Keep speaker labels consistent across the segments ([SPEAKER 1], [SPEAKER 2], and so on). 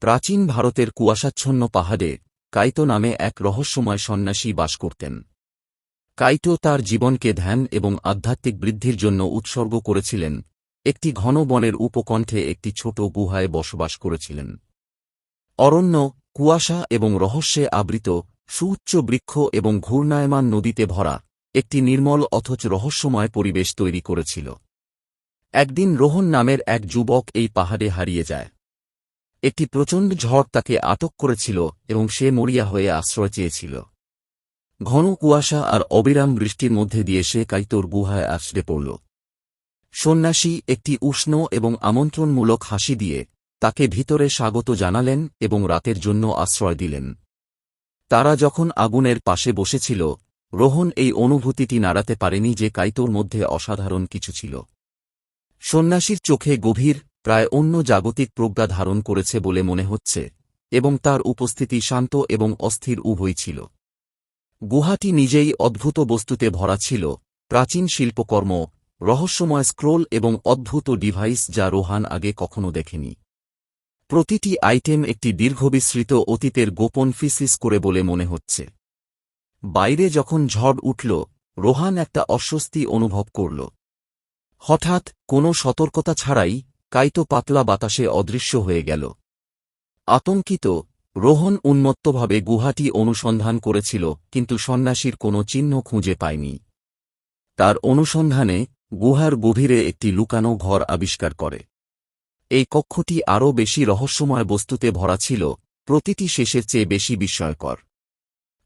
[SPEAKER 1] প্রাচীন ভারতের কুয়াশাচ্ছন্ন পাহাড়ে কাইতো নামে এক রহস্যময় সন্ন্যাসী বাস করতেন। কাইটো তার জীবনকে ধ্যান এবং আধ্যাত্মিক বৃদ্ধির জন্য উৎসর্গ করেছিলেন। একটি ঘন বনের উপকণ্ঠে একটি ছোট গুহায় বসবাস করেছিলেন। অরণ্য, কুয়াশা এবং রহস্যে আবৃত, সুউচ্চ বৃক্ষ এবং ঘূর্ণায়মান নদীতে ভরা একটি নির্মল অথচ রহস্যময় পরিবেশ তৈরি করেছিল। একদিন রোহন নামের এক যুবক এই পাহাড়ে হারিয়ে যায়। একটি প্রচণ্ড ঝড় তাকে আটক করেছিল এবং সে মরিয়া হয়ে আশ্রয় চেয়েছিল। ঘন কুয়াশা আর অবিরাম বৃষ্টির মধ্যে দিয়ে সে কাইতোর গুহায় আশ্রে পড়ল। সন্ন্যাসী একটি উষ্ণ এবং আমন্ত্রণমূলক হাসি দিয়ে তাকে ভিতরে স্বাগত জানালেন এবং রাতের জন্য আশ্রয় দিলেন। তারা যখন আগুনের পাশে বসেছিল, রোহন এই অনুভূতিটি নাড়াতে পারেনি যে কাইতোর মধ্যে অসাধারণ কিছু ছিল। সন্ন্যাসীর চোখে গভীর, প্রায় অন্য জাগতিক প্রজ্ঞা ধারণ করেছে বলে মনে হচ্ছে, এবং তার উপস্থিতি শান্ত এবং অস্থির উভয়ই ছিল। গুহাটি নিজেই অদ্ভুত বস্তুতে ভরা ছিল, প্রাচীন শিল্পকর্ম, রহস্যময় স্ক্রোল এবং অদ্ভুত ডিভাইস যা রোহান আগে কখনো দেখেনি। প্রতিটি আইটেম একটি দীর্ঘবিস্তৃত অতীতের গোপন ফিসিস করে বলে মনে হচ্ছে। বাইরে যখন ঝড় উঠল, রোহান একটা অস্বস্তি অনুভব করল। হঠাৎ কোনো সতর্কতা ছাড়াই কাইতো পাতলা বাতাসে অদৃশ্য হয়ে গেল। আতঙ্কিত, রোহন উন্মত্তভাবে গুহাটি অনুসন্ধান করেছিল, কিন্তু সন্ন্যাসীর কোনো চিহ্ন খুঁজে পায়নি। তার অনুসন্ধানে গুহার গভীরে একটি লুকানো ঘর আবিষ্কার করে। এই কক্ষটি আরও বেশি রহস্যময় বস্তুতে ভরা ছিল, প্রতিটি শেষের চেয়ে বেশি বিস্ময়কর।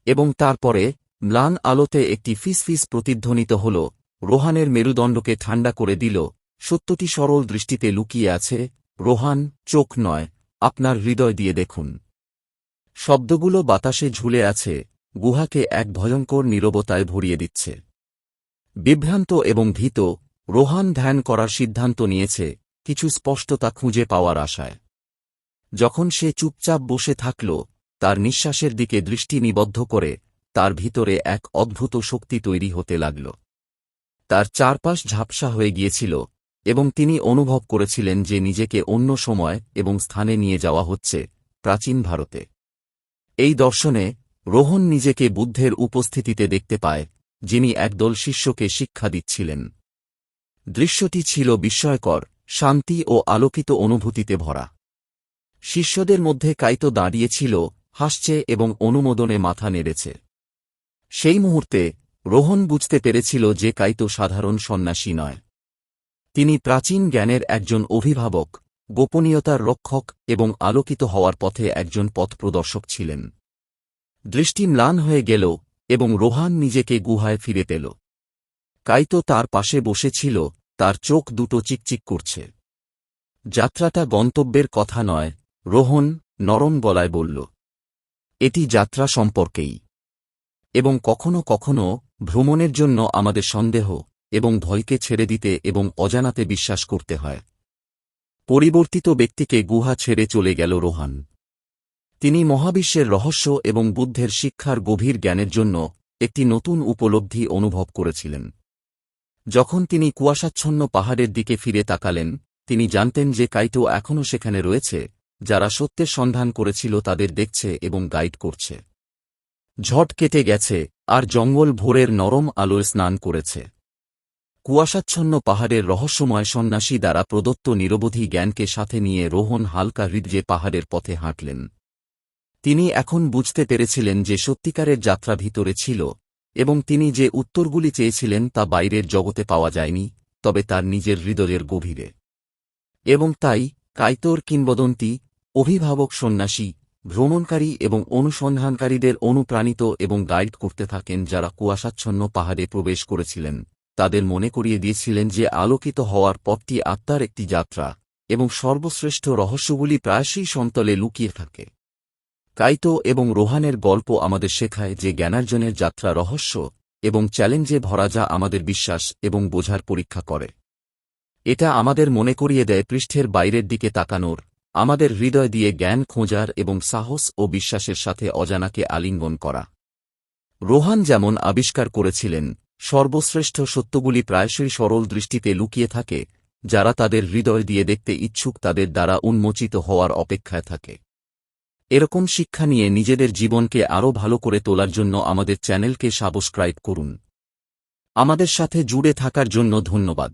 [SPEAKER 1] এবং তারপরে ম্লান আলোতে একটি ফিসফিস প্রতিধ্বনিত হল, রোহানের মেরুদণ্ডকে ঠান্ডা করে দিল। সত্যটি সরল দৃষ্টিতে লুকিয়ে আছে, রোহান, চোখ নয়, আপনার হৃদয় দিয়ে দেখুন। শব্দগুলো বাতাসে ঝুলে আছে, গুহাকে এক ভয়ঙ্কর নীরবতায় ভরিয়ে দিচ্ছে। বিভ্রান্ত এবং ভীত, রোহান ধ্যান করার সিদ্ধান্ত নিয়েছে, কিছু স্পষ্টতা খুঁজে পাওয়ার আশায়। যখন সে চুপচাপ বসে থাকল, তার নিঃশ্বাসের দিকে দৃষ্টি নিবদ্ধ করে, তার ভিতরে এক অদ্ভুত শক্তি তৈরি হতে লাগল। তার চারপাশ ঝাপসা হয়ে গিয়েছিল, এবং তিনি অনুভব করেছিলেন যে নিজেকে অন্য সময় এবং স্থানে নিয়ে যাওয়া হচ্ছে, প্রাচীন ভারতে। এই দর্শনে রোহন নিজেকে বুদ্ধের উপস্থিতিতে দেখতে পায়, যিনি একদল শিষ্যকে শিক্ষা দিচ্ছিলেন। দৃশ্যটি ছিল বিস্ময়কর, শান্তি ও আলোকিত অনুভূতিতে ভরা। শিষ্যদের মধ্যে কাইতো দাঁড়িয়েছিল, হাসছে এবং অনুমোদনে মাথা নেড়েছে। সেই মুহূর্তে রোহন বুঝতে পেরেছিল যে কাইতো সাধারণ সন্ন্যাসী নয়। তিনি প্রাচীন জ্ঞানের একজন অভিভাবক, গোপনীয়তার রক্ষক এবং আলোকিত হওয়ার পথে একজন পথপ্রদর্শক ছিলেন। দৃষ্টি ম্লান হয়ে গেল, এবং রোহান নিজেকে গুহায় ফিরে পেল। কাইতো তার পাশে বসেছিল, তার চোখ দুটো চিকচিক করছে। যাত্রাটা গন্তব্যের কথা নয়, রোহন নরম গলায় বলল। এটি যাত্রা সম্পর্কেই। এবং কখনো কখনো ভ্রমণের জন্য আমাদের সন্দেহ এবং ভয়কে ছেড়ে দিতে এবং অজানাতে বিশ্বাস করতে হয়। পরিবর্তিত ব্যক্তিকে গুহা ছেড়ে চলে গেল রোহান। তিনি মহাবিশ্বের রহস্য এবং বুদ্ধের শিক্ষার গভীর জ্ঞানের জন্য একটি নতুন উপলব্ধি অনুভব করেছিলেন। যখন তিনি কুয়াশাচ্ছন্ন পাহাড়ের দিকে ফিরে তাকালেন, তিনি জানতেন যে কাইটো এখনও সেখানে রয়েছে, যারা সত্যের সন্ধান করেছিল তাদের দেখছে এবং গাইড করছে। ঝড় কেটে গেছে, আর জঙ্গল ভোরের নরম আলোয় স্নান করেছে। কুয়াশাচ্ছন্ন পাহাড়ের রহস্যময় সন্ন্যাসী দ্বারা প্রদত্ত নিরবধি জ্ঞানকে সাথে নিয়ে রোহন হালকা হৃদয়ে পাহাড়ের পথে হাঁটলেন। তিনি এখন বুঝতে পেরেছিলেন যে সত্যিকারের যাত্রা ভিতরে ছিল, এবং তিনি যে উত্তরগুলি চেয়েছিলেন তা বাইরের জগতে পাওয়া যায়নি, তবে তার নিজের হৃদয়ের গভীরে। এবং তাই কাইতোর কিংবদন্তি, অভিভাবক সন্ন্যাসী, ভ্রমণকারী এবং অনুসন্ধানকারীদের অনুপ্রাণিত এবং গাইড করতে থাকেন যারা কুয়াশাচ্ছন্ন পাহাড়ে প্রবেশ করেছিলেন, তাদের মনে করিয়ে দিয়েছিলেন যে আলোকিত হওয়ার পথটি আত্মার একটি যাত্রা, এবং সর্বশ্রেষ্ঠ রহস্যগুলি প্রায়শই সমতলে লুকিয়ে থাকে। কাইতো এবং রোহানের গল্প আমাদের শেখায় যে জ্ঞানার্জনের যাত্রা রহস্য এবং চ্যালেঞ্জে ভরা, যা আমাদের বিশ্বাস এবং বোঝার পরীক্ষা করে। এটা আমাদের মনে করিয়ে দেয় পৃষ্ঠের বাইরের দিকে তাকানোর, আমাদের হৃদয় দিয়ে জ্ঞান খোঁজার এবং সাহস ও বিশ্বাসের সাথে অজানাকে আলিঙ্গন করা। রোহান যেমন আবিষ্কার করেছিলেন, সর্বশ্রেষ্ঠ সত্যগুলি প্রায়শই সরল দৃষ্টিতে লুকিয়ে থাকে, যারা তাদের হৃদয় দিয়ে দেখতে ইচ্ছুক তাদের দ্বারা উন্মোচিত হওয়ার অপেক্ষায় থাকে। এরকম শিক্ষা নিয়ে নিজেদের জীবনকে আরও ভালো করে তোলার জন্য আমাদের চ্যানেলকে সাবস্ক্রাইব করুন। আমাদের সাথে জুড়ে থাকার জন্য ধন্যবাদ।